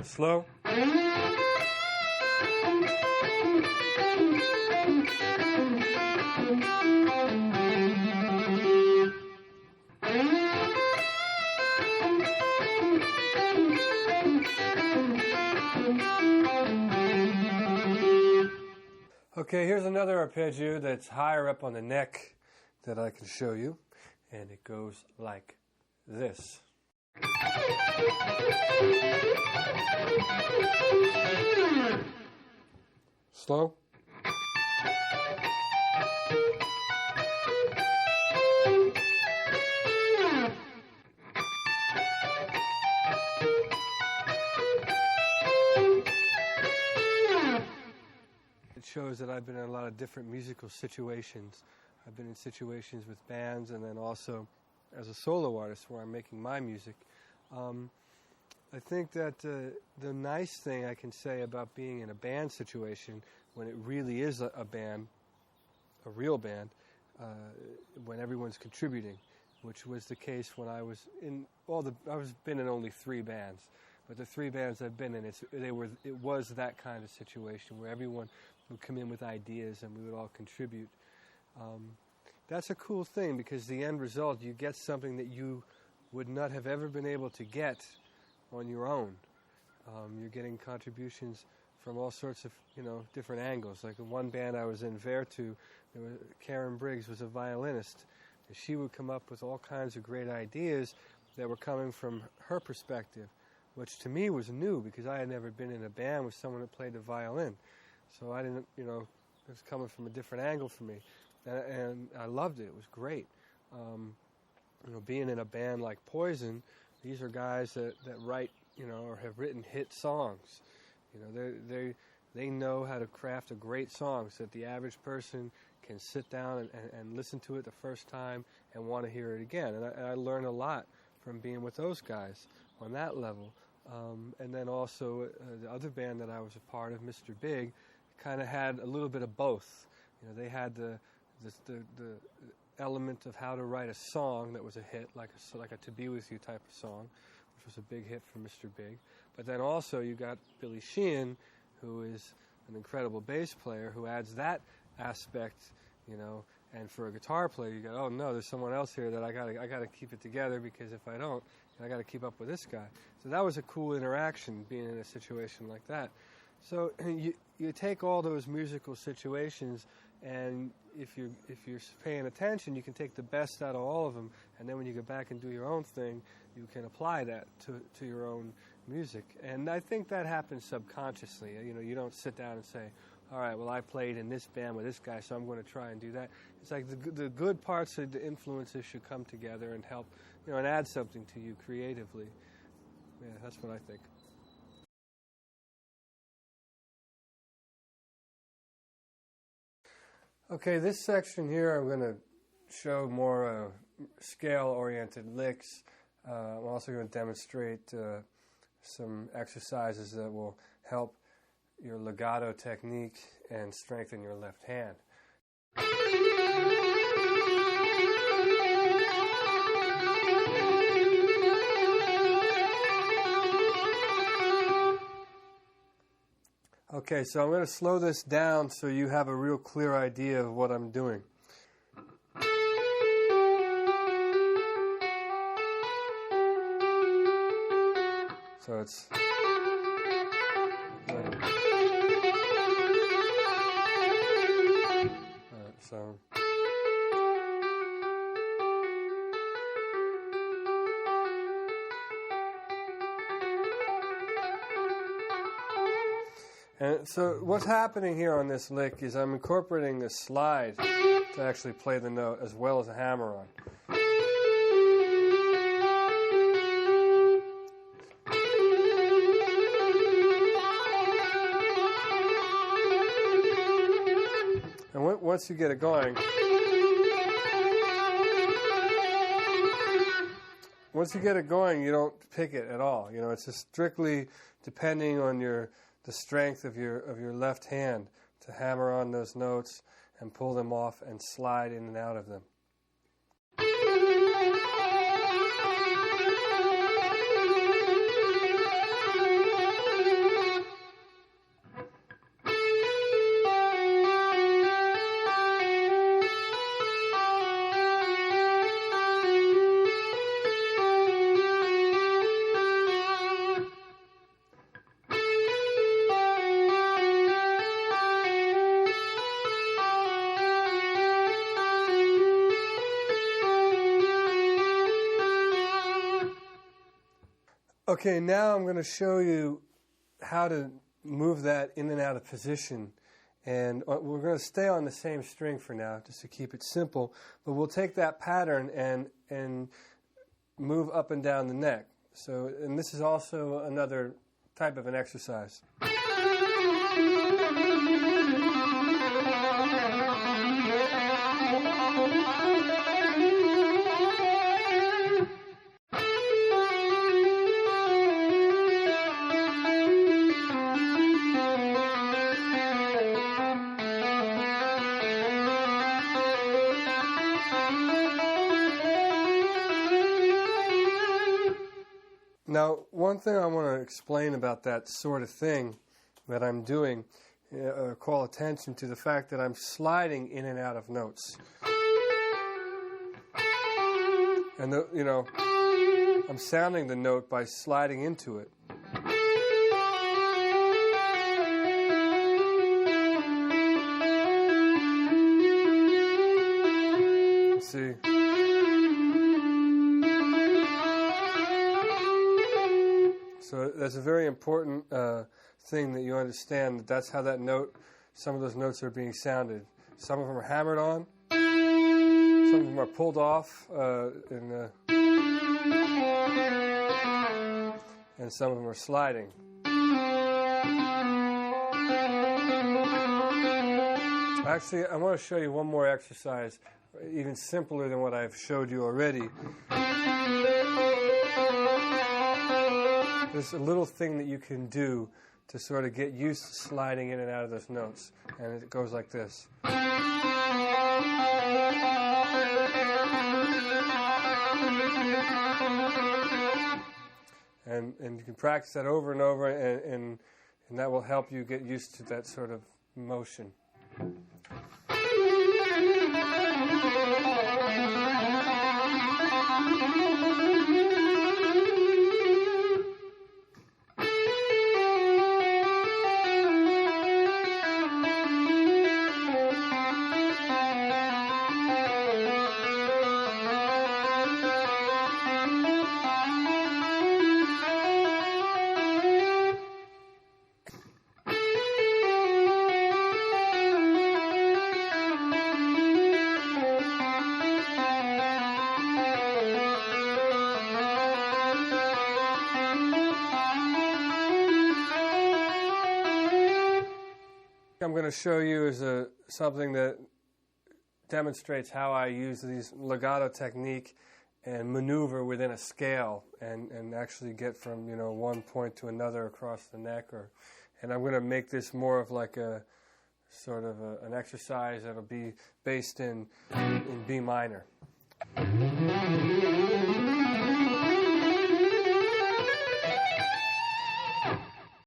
Slow. Okay, here's another arpeggio that's higher up on the neck that I can show you, and it goes like this. Slow. It shows that I've been in a lot of different musical situations. I've been in situations with bands and then also as a solo artist where I'm making my music. I think that the nice thing I can say about being in a band situation when it really is a band, a real band, when everyone's contributing, which was the case when I was in been in only 3 bands, but the 3 bands I've been in, it was that kind of situation where everyone would come in with ideas and we would all contribute. That's a cool thing because the end result, you get something that you would not have ever been able to get on your own. You're getting contributions from all sorts of, different angles. Like in one band I was in, Vertu, Karen Briggs was a violinist, and she would come up with all kinds of great ideas that were coming from her perspective, which to me was new because I had never been in a band with someone that played the violin. So I didn't, it was coming from a different angle for me. And I loved it. It was great. Being in a band like Poison, these are guys that write, or have written hit songs. They know how to craft a great song so that the average person can sit down and listen to it the first time and want to hear it again. And I learned a lot from being with those guys on that level. And then also the other band that I was a part of, Mr. Big, kind of had a little bit of both. They had the element of how to write a song that was a hit, like a To Be With You type of song, which was a big hit for Mr. Big. But then also you got Billy Sheehan, who is an incredible bass player, who adds that aspect, and for a guitar player you go, oh no, there's someone else here that I gotta keep it together, because if I don't, I gotta keep up with this guy. So that was a cool interaction, being in a situation like that. So you take all those musical situations, and if you're paying attention, you can take the best out of all of them, and then when you go back and do your own thing, you can apply that to your own music. And I think that happens subconsciously. You don't sit down and say, all right, well, I played in this band with this guy, so I'm going to try and do that. It's like the good parts of the influences should come together and help, and add something to you creatively. Yeah, that's what I think. Okay, this section here I'm going to show more scale-oriented licks. I'm also going to demonstrate some exercises that will help your legato technique and strengthen your left hand. Okay, so I'm going to slow this down so you have a real clear idea of what I'm doing. So it's... So... And so what's happening here on this lick is I'm incorporating a slide to actually play the note as well as a hammer-on. And once you get it going, you don't pick it at all. It's just strictly depending on the strength of your left hand to hammer on those notes and pull them off and slide in and out of them. Okay, now I'm going to show you how to move that in and out of position. And we're going to stay on the same string for now, just to keep it simple. But we'll take that pattern and move up and down the neck. So, and this is also another type of an exercise. Now, one thing I want to explain about that sort of thing that I'm doing, call attention to the fact that I'm sliding in and out of notes. And, I'm sounding the note by sliding into it. See? So that's a very important thing that you understand, that that's how that note, some of those notes are being sounded. Some of them are hammered on, some of them are pulled off, and some of them are sliding. Actually, I want to show you one more exercise, even simpler than what I've showed you already. There's a little thing that you can do to sort of get used to sliding in and out of those notes. And it goes like this. And you can practice that over and over, and that will help you get used to that sort of motion. I'm going to show you is something that demonstrates how I use these legato technique and maneuver within a scale and actually get from one point to another across the neck. And I'm going to make this more of like a sort of an exercise that'll be based in B minor.